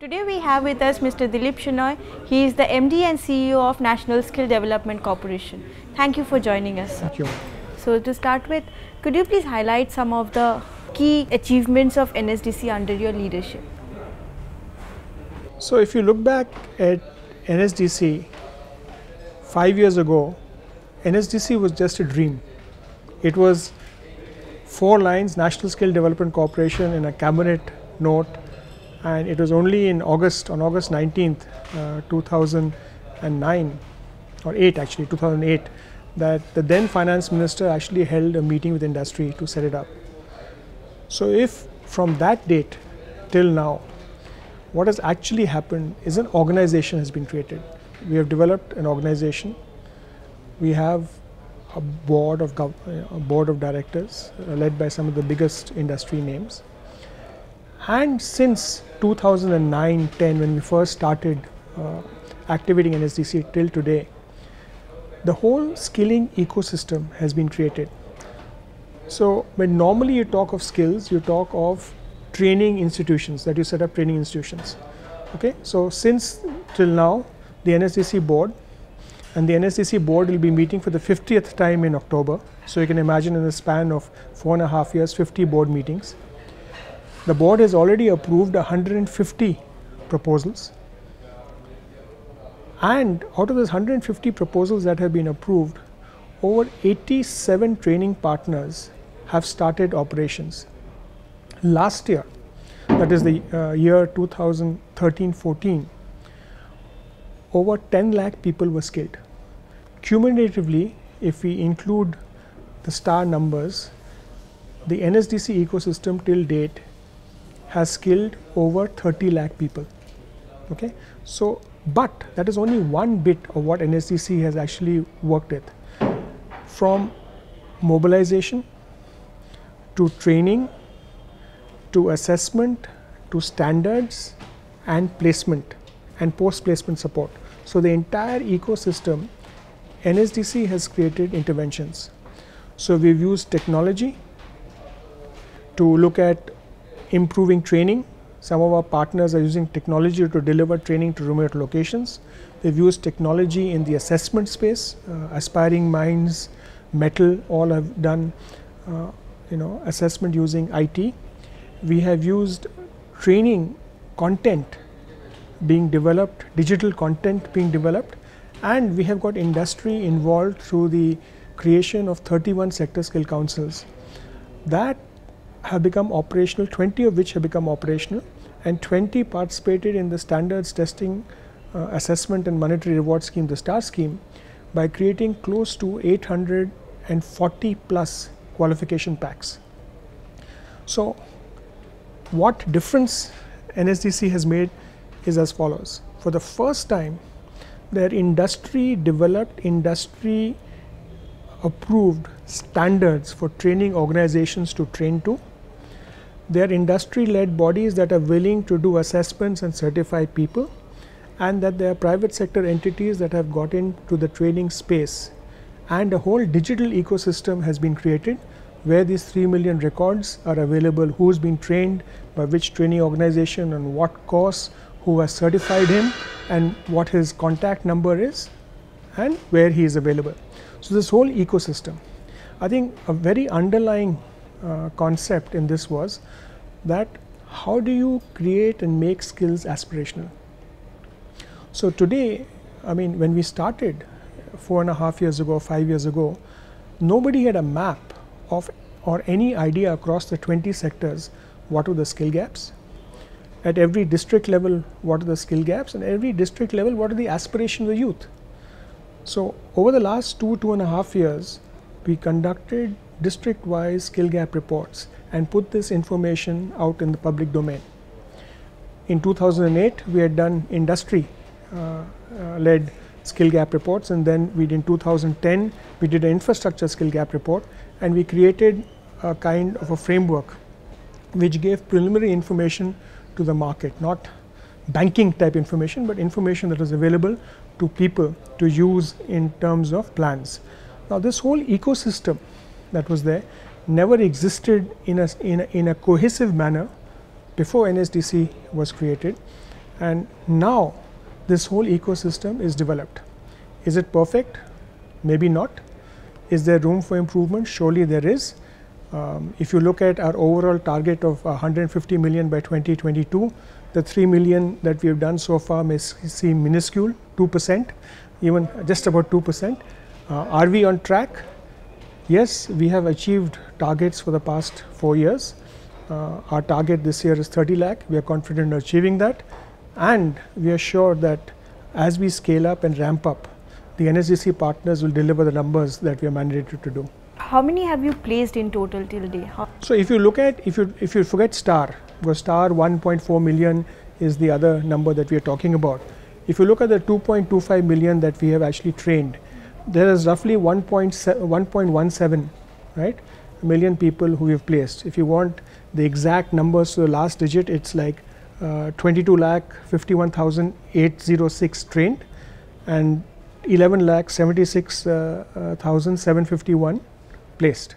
Today we have with us Mr. Dilip Chenoy. He is the MD and CEO of National Skill Development Corporation. Thank you for joining us. Thank you. So to start with, could you please highlight some of the key achievements of NSDC under your leadership? So if you look back at NSDC 5 years ago, NSDC was just a dream. It was 4 lines, National Skill Development Corporation, in a cabinet note, and it was only on August 19th, 2009 or 8 actually, 2008, that the then finance minister actually held a meeting with industry to set it up. So if from that date till now, what has actually happened is an organization has been created. We have developed an organization. We have a board of directors led by some of the biggest industry names. And since 2009-10, when we first started activating NSDC till today, the whole skilling ecosystem has been created. So when normally you talk of skills, you talk of training institutions, that you set up training institutions. Okay, so since till now, the NSDC board, and the NSDC board will be meeting for the 50th time in October. So you can imagine in the span of 4.5 years, 50 board meetings. The board has already approved 150 proposals. And out of those 150 proposals that have been approved, over 87 training partners have started operations. Last year, that is the year 2013-14, over 10 lakh people were skilled. Cumulatively, if we include the star numbers, the NSDC ecosystem till date has skilled over 30 lakh people. Okay, so but that is only one bit of what NSDC has actually worked with, from mobilization to training to assessment to standards and placement and post-placement support. So the entire ecosystem, NSDC has created interventions. So we've used technology to look at improving training. Some of our partners are using technology to deliver training to remote locations. We've used technology in the assessment space. Aspiring Minds, Metal, all have done assessment using IT. We have used training content being developed, digital content being developed, and we have got industry involved through the creation of 31 sector skill councils that have become operational, 20 of which have become operational, and 20 participated in the standards testing, assessment and monetary reward scheme, the STAR scheme, by creating close to 840 plus qualification packs. So what difference NSDC has made is as follows. For the first time, their industry developed, industry approved standards for training organizations to train to. They are industry-led bodies that are willing to do assessments and certify people, and that there are private sector entities that have got into the training space, and a whole digital ecosystem has been created where these 3 million records are available, who's been trained by which training organization and what course, who has certified him, and what his contact number is, and where he is available. So this whole ecosystem, I think a very underlying concept in this was that how do you create and make skills aspirational? So today, I mean, when we started 4.5 years ago, 5 years ago, nobody had a map of or any idea across the 20 sectors what are the skill gaps. At every district level, what are the skill gaps, and every district level, what are the aspirations of the youth. So over the last 2.5 years, we conducted district-wise skill gap reports and put this information out in the public domain. In 2008, we had done industry led skill gap reports, and then in 2010, we did an infrastructure skill gap report, and we created a kind of a framework which gave preliminary information to the market, not banking type information, but information that was available to people to use in terms of plans. Now this whole ecosystem that was there never existed in a cohesive manner before NSDC was created, And now this whole ecosystem is developed. Is it perfect? Maybe not. Is there room for improvement? Surely there is. If you look at our overall target of 150 million by 2022, the 3 million that we have done so far may seem minuscule, 2%, even just about 2%. Are we on track? Yes, we have achieved targets for the past 4 years. Our target this year is 30 lakh. We are confident of achieving that. And we are sure that as we scale up and ramp up, the NSDC partners will deliver the numbers that we are mandated to do. How many have you placed in total till date? So if you look at, if you forget Star, because Star 1.4 million is the other number that we are talking about. If you look at the 2.25 million that we have actually trained, there is roughly 1.17 right, million people who we have placed. If you want the exact numbers to the last digit, it's like 22,51,806 trained and 11,76,751 placed.